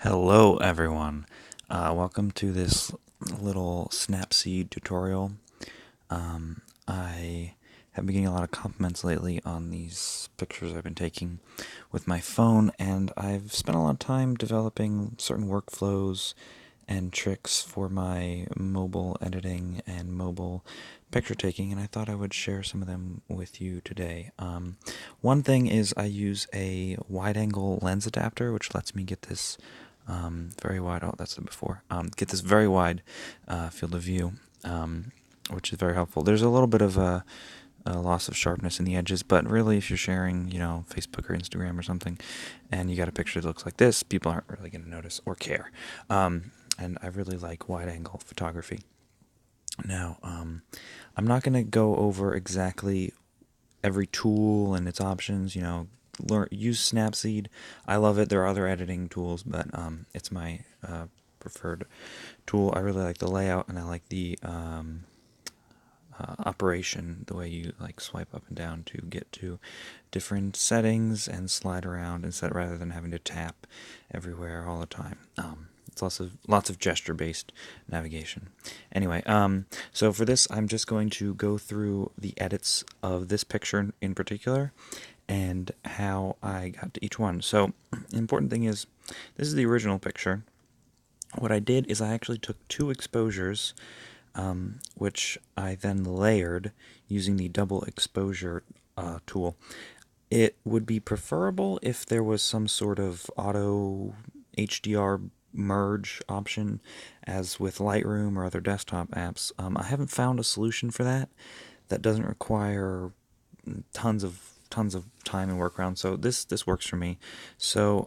Hello everyone, welcome to this little Snapseed tutorial. I have been getting a lot of compliments lately on these pictures I've been taking with my phone, and I've spent a lot of time developing certain workflows and tricks for my mobile editing and mobile picture taking, and I thought I would share some of them with you today. One thing is I use a wide-angle lens adapter, which lets me get this very wide. Oh, that's the before. Get this very wide field of view, which is very helpful. There's a little bit of a loss of sharpness in the edges, but really, if you're sharing, Facebook or Instagram or something, and you got a picture that looks like this, people aren't really going to notice or care. And I really like wide-angle photography. Now, I'm not going to go over exactly every tool and its options. Use Snapseed. I love it. There are other editing tools, but it's my preferred tool. I really like the layout, and I like the operation, the way you like swipe up and down to get to different settings and slide around instead rather than having to tap everywhere all the time. It's lots of gesture-based navigation. Anyway, so for this, I'm just going to go through the edits of this picture in particular and how I got to each one. So, the important thing is, this is the original picture. What I did is I actually took two exposures, which I then layered using the double exposure tool. It would be preferable if there was some sort of auto HDR merge option, as with Lightroom or other desktop apps. I haven't found a solution for that doesn't require tons of time and workaround. So this works for me. So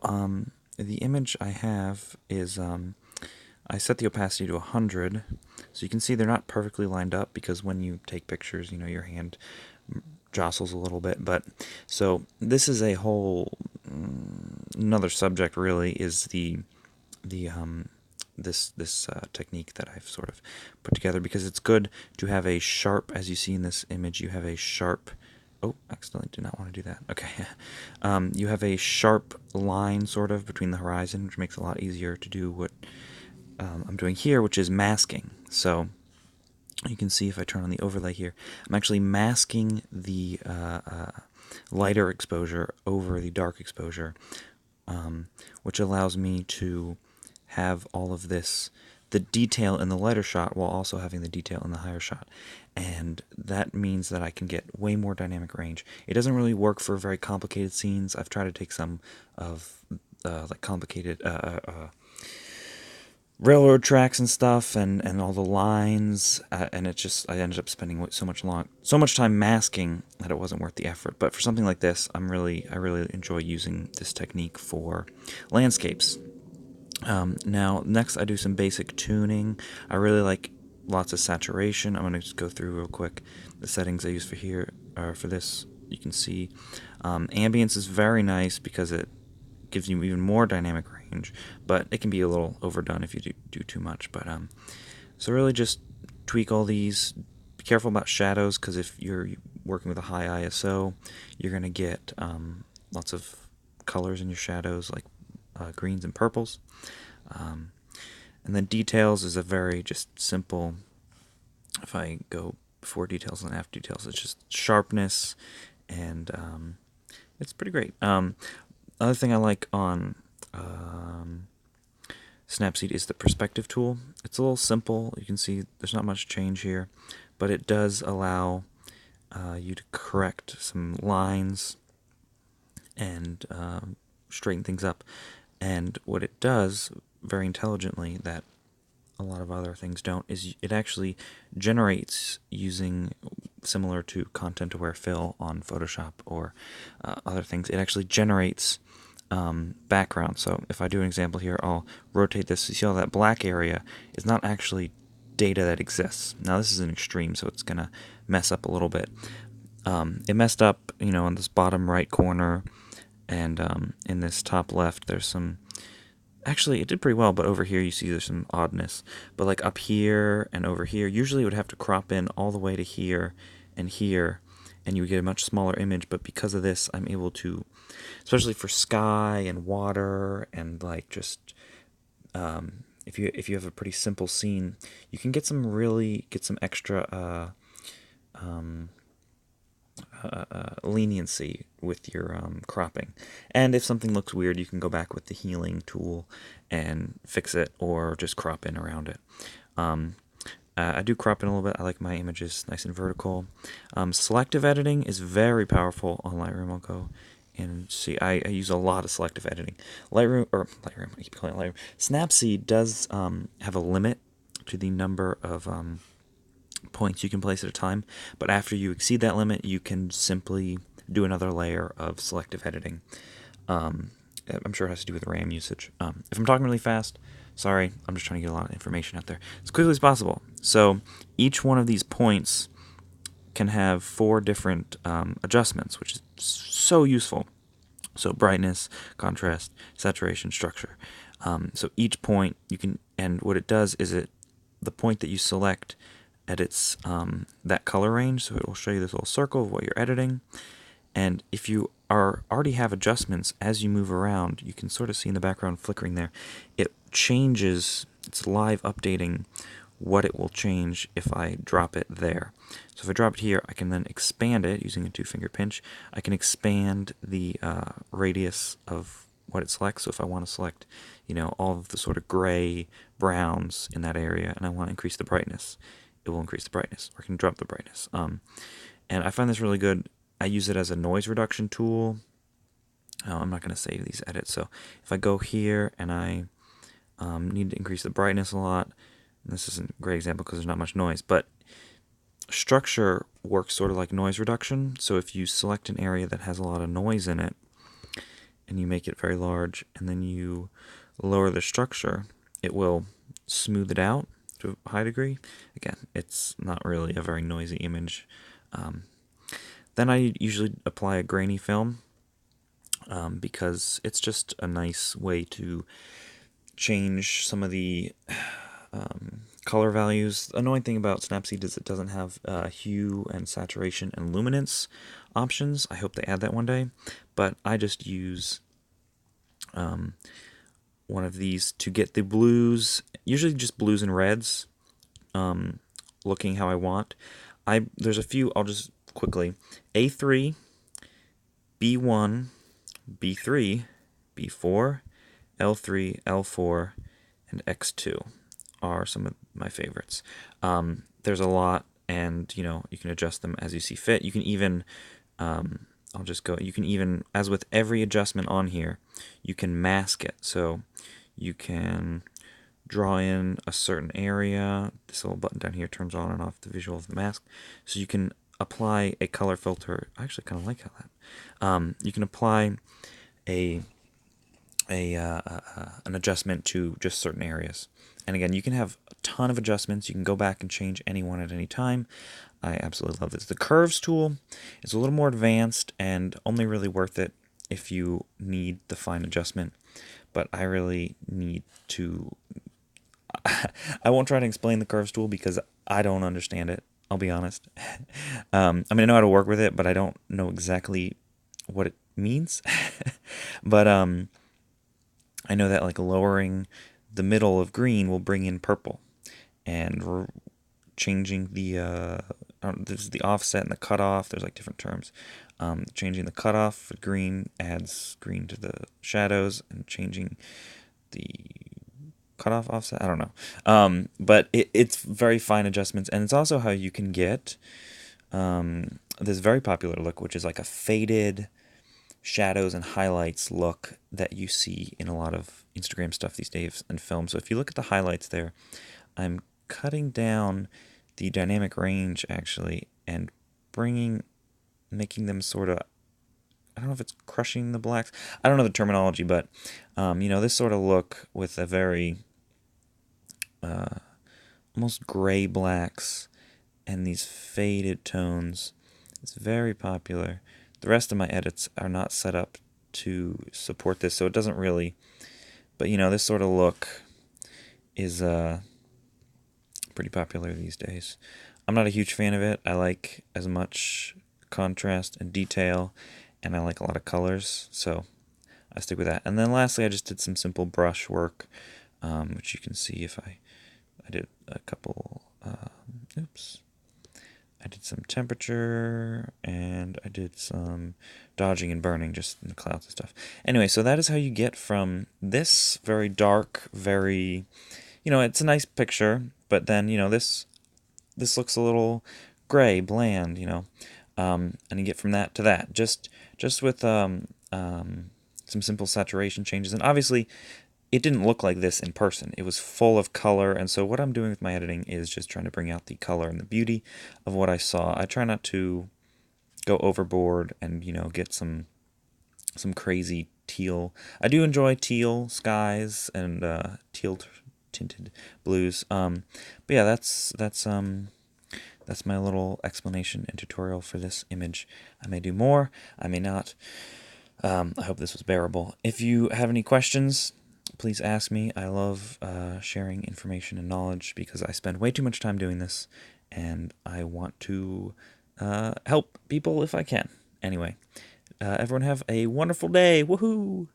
the image I have is I set the opacity to 100, so you can see they're not perfectly lined up because when you take pictures, your hand jostles a little bit. But so this is a whole another subject. Really, is this technique that I've sort of put together, because it's good to have a sharp, as you see in this image, you have a sharp. Oh, accidentally did not want to do that. Okay. You have a sharp line sort of between the horizon, which makes it a lot easier to do what I'm doing here, which is masking. So you can see if I turn on the overlay here, I'm actually masking the lighter exposure over the dark exposure, which allows me to have all of this, the detail in the lighter shot while also having the detail in the higher shot. And that means that I can get way more dynamic range. It doesn't really work for very complicated scenes. I've tried to take some of like complicated railroad tracks and stuff, and all the lines, and it just, I ended up spending so much time masking that it wasn't worth the effort. But for something like this, I really enjoy using this technique for landscapes. Now, next I do some basic tuning. I really like lots of saturation. I'm going to just go through real quick the settings I use for here, or for this. You can see ambience is very nice because it gives you even more dynamic range, but it can be a little overdone if you do too much. But so really just tweak all these. Be careful about shadows, because if you're working with a high ISO, you're going to get lots of colors in your shadows, like greens and purples. And then details is a very just simple, if I go before details and after details, it's just sharpness, and it's pretty great. Other thing I like on Snapseed is the perspective tool. It's a little simple. You can see there's not much change here, but it does allow you to correct some lines and straighten things up. And what it does very intelligently, that a lot of other things don't, is it actually generates, using, similar to content-aware fill on Photoshop or other things, it actually generates background. So if I do an example here, I'll rotate this. You see all that black area is not actually data that exists. Now this is an extreme, so it's going to mess up a little bit. It messed up, in this bottom right corner, and in this top left, there's some. Actually, it did pretty well, but over here you see there's some oddness. But like up here and over here, usually it would have to crop in all the way to here, and you would get a much smaller image. But because of this, I'm able to, especially for sky and water and like just if you have a pretty simple scene, you can get some extra leniency with your cropping. And if something looks weird, you can go back with the healing tool and fix it, or just crop in around it. I do crop in a little bit. I like my images nice and vertical. Selective editing is very powerful on Lightroom. I'll go and see. I use a lot of selective editing. Lightroom, I keep calling it Lightroom. Snapseed does have a limit to the number of points you can place at a time, but after you exceed that limit, you can simply do another layer of selective editing. I'm sure it has to do with RAM usage. If I'm talking really fast, sorry, I'm just trying to get a lot of information out there as quickly as possible. So each one of these points can have 4 different adjustments, which is so useful. So brightness, contrast, saturation, structure. So each point you can, and what it does is the point that you select edits that color range. So it will show you this little circle of what you're editing. And if you already have adjustments as you move around, you can sort of see in the background flickering there, it changes, it's live updating what it will change if I drop it there. So if I drop it here, I can then expand it using a 2-finger pinch. I can expand the radius of what it selects. So if I want to select, all of the sort of gray browns in that area, and I want to increase the brightness, it will increase the brightness, or I can drop the brightness. And I find this really good. I use it as a noise reduction tool. I'm not going to save these edits, so if I go here and I need to increase the brightness a lot, and this isn't a great example because there's not much noise, but structure works sort of like noise reduction. So if you select an area that has a lot of noise in it, and you make it very large, and then you lower the structure, it will smooth it out to a high degree. Again, it's not really a very noisy image. Then I usually apply a grainy film because it's just a nice way to change some of the color values. The annoying thing about Snapseed is it doesn't have hue and saturation and luminance options. I hope they add that one day, but I just use one of these to get the blues, usually just blues and reds, looking how I want. There's a few, I'll just quickly. A3, B1, B3, B4, L3, L4, and X2 are some of my favorites. There's a lot, and you can adjust them as you see fit. You can even, you can even, as with every adjustment on here, you can mask it. So you can draw in a certain area. This little button down here turns on and off the visual of the mask. So you can apply a color filter. I actually kind of like how that. You can apply an adjustment to just certain areas. And again, you can have a ton of adjustments. You can go back and change any one at any time. I absolutely love this. The curves tool is a little more advanced and only really worth it if you need the fine adjustment. But I really need to... I won't try to explain the curves tool because I don't understand it. I'll be honest. I know how to work with it, but I don't know exactly what it means. But I know that lowering the middle of green will bring in purple, and changing the there's the offset and the cutoff. There's different terms. Changing the cutoff for green adds green to the shadows, and changing the cutoff offset, I don't know. But it's very fine adjustments, and it's also how you can get this very popular look, which is a faded shadows and highlights look that you see in a lot of Instagram stuff these days and film. So if you look at the highlights there, I'm cutting down the dynamic range actually and making them sort of, I don't know if it's crushing the blacks. I don't know the terminology, but this sort of look with a very almost gray blacks and these faded tones is very popular. The rest of my edits are not set up to support this, so it doesn't really, but this sort of look is pretty popular these days. I'm not a huge fan of it. I like as much contrast and detail, and I like a lot of colors, so I stick with that. And then lastly, I just did some simple brush work which you can see if I did a couple, oops. I did some temperature, and I did some dodging and burning just in the clouds and stuff. Anyway, so that is how you get from this very dark, very, it's a nice picture, but then, this looks a little gray, bland, and you get from that to that, just with some simple saturation changes. And obviously, it didn't look like this in person. It was full of color, and so what I'm doing with my editing is just trying to bring out the color and the beauty of what I saw. I try not to go overboard and, get some crazy teal. I do enjoy teal skies and teal tinted blues. But yeah, that's my little explanation and tutorial for this image. I may do more, I may not. I hope this was bearable. If you have any questions, please ask me. I love sharing information and knowledge because I spend way too much time doing this, and I want to help people if I can. Anyway, everyone have a wonderful day. Woohoo!